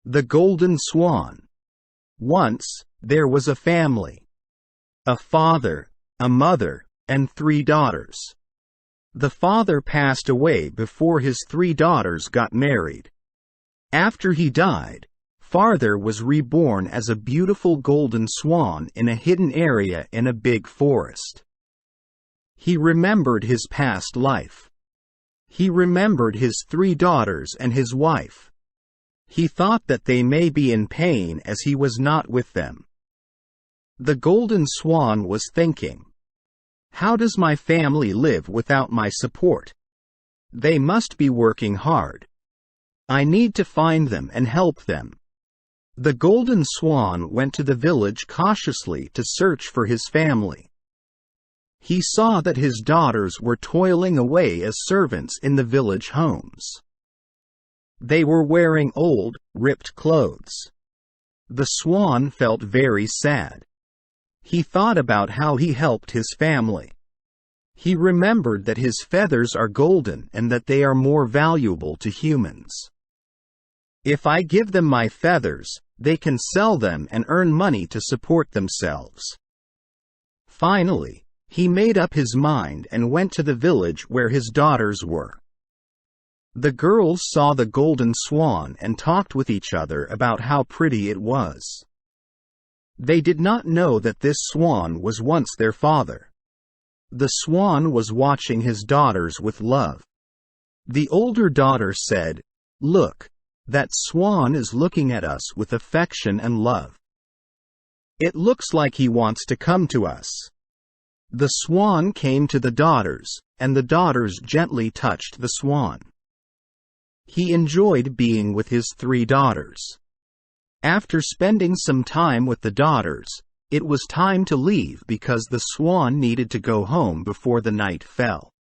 The Golden Swan. Once, there was a family. A father, a mother, and 3 daughters. The father passed away before his 3 daughters got married. After he died, Father was reborn as a beautiful golden swan in a hidden area in a big forest. He remembered his past life. He remembered his 3 daughters and his wife. He thought that they may be in pain as he was not with them. The golden swan was thinking, "How does my family live without my support? They must be working hard. I need to find them and help them." The golden swan went to the village cautiously to search for his family. He saw that his daughters were toiling away as servants in the village homes. They were wearing old, ripped clothes. The swan felt very sad. He thought about how he helped his family. He remembered that his feathers are golden and that they are more valuable to humans. If I give them my feathers, they can sell them and earn money to support themselves. Finally, he made up his mind and went to the village where his daughters were. The girls saw the golden swan and talked with each other about how pretty it was. They did not know that this swan was once their father. The swan was watching his daughters with love. The older daughter said, "Look, that swan is looking at us with affection and love. It looks like he wants to come to us." The swan came to the daughters, and the daughters gently touched the swan. He enjoyed being with his 3 daughters. After spending some time with the daughters, it was time to leave because the swan needed to go home before the night fell.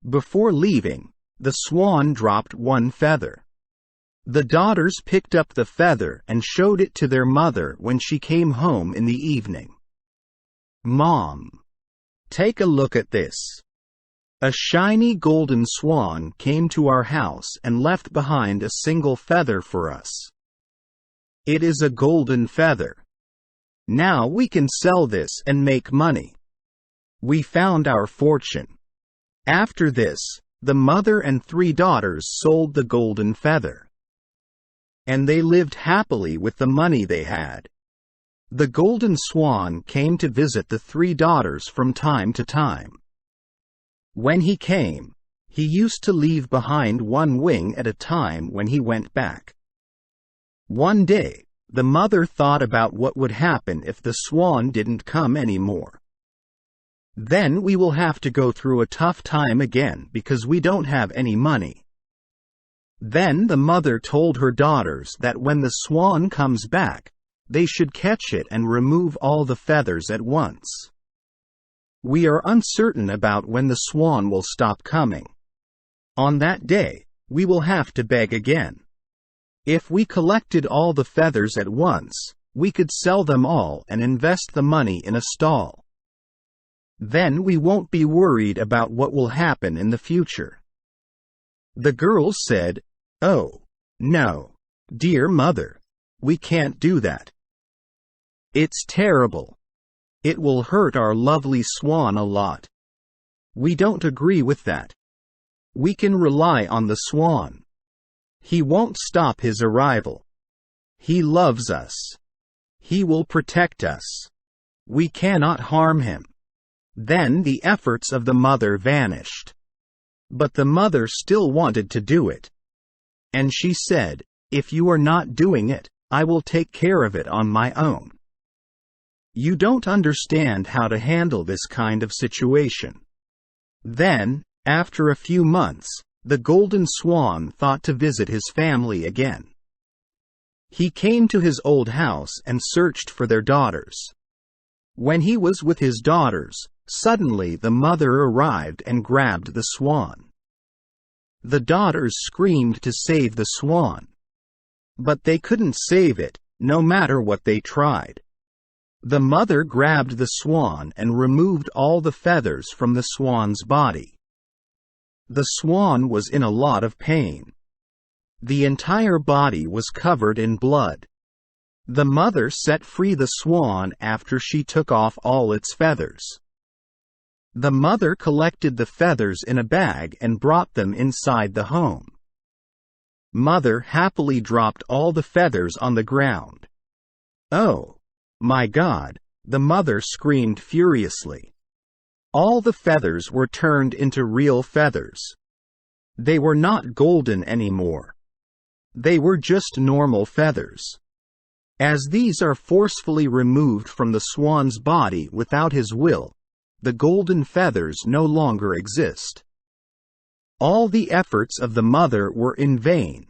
Before leaving, the swan dropped one feather. The daughters picked up the feather and showed it to their mother when she came home in the evening. "Mom, take a look at this. A shiny golden swan came to our house and left behind a single feather for us. It is a golden feather. Now we can sell this and make money. We found our fortune." After this, the mother and 3 daughters sold the golden feather. And they lived happily with the money they had. The golden swan came to visit the 3 daughters from time to time. When he came, he used to leave behind one wing at a time when he went back. One day, the mother thought about what would happen if the swan didn't come anymore. "Then we will have to go through a tough time again because we don't have any money." Then the mother told her daughters that when the swan comes back, they should catch it and remove all the feathers at once. "We are uncertain about when the swan will stop coming. On that day, we will have to beg again. If we collected all the feathers at once, we could sell them all and invest the money in a stall. Then we won't be worried about what will happen in the future." The girls said, "Oh, no, dear mother, we can't do that. It's terrible. It will hurt our lovely swan a lot. We don't agree with that. We can rely on the swan. He won't stop his arrival. He loves us. He will protect us. We cannot harm him." Then the efforts of the mother vanished. But the mother still wanted to do it. And she said, "If you are not doing it, I will take care of it on my own. You don't understand how to handle this kind of situation." Then, after a few months, the golden swan thought to visit his family again. He came to his old house and searched for their daughters. When he was with his daughters, suddenly the mother arrived and grabbed the swan. The daughters screamed to save the swan. But they couldn't save it, no matter what they tried. The mother grabbed the swan and removed all the feathers from the swan's body. The swan was in a lot of pain. The entire body was covered in blood. The mother set free the swan after she took off all its feathers. The mother collected the feathers in a bag and brought them inside the home. Mother happily dropped all the feathers on the ground. "Oh, my God!" the mother screamed furiously. All the feathers were turned into real feathers. They were not golden anymore. They were just normal feathers. As these are forcefully removed from the swan's body without his will, the golden feathers no longer exist. All the efforts of the mother were in vain.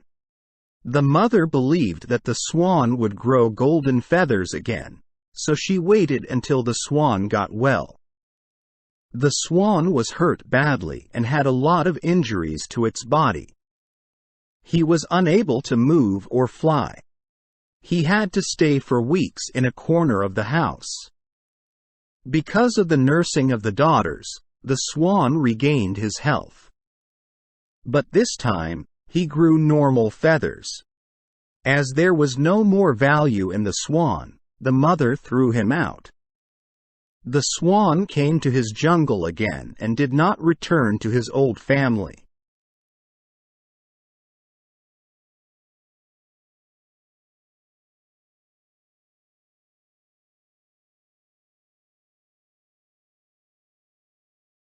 The mother believed that the swan would grow golden feathers again, so she waited until the swan got well. The swan was hurt badly and had a lot of injuries to its body. He was unable to move or fly. He had to stay for weeks in a corner of the house. Because of the nursing of the daughters, the swan regained his health. But this time, he grew normal feathers. As there was no more value in the swan, the mother threw him out. The swan came to his jungle again and did not return to his old family.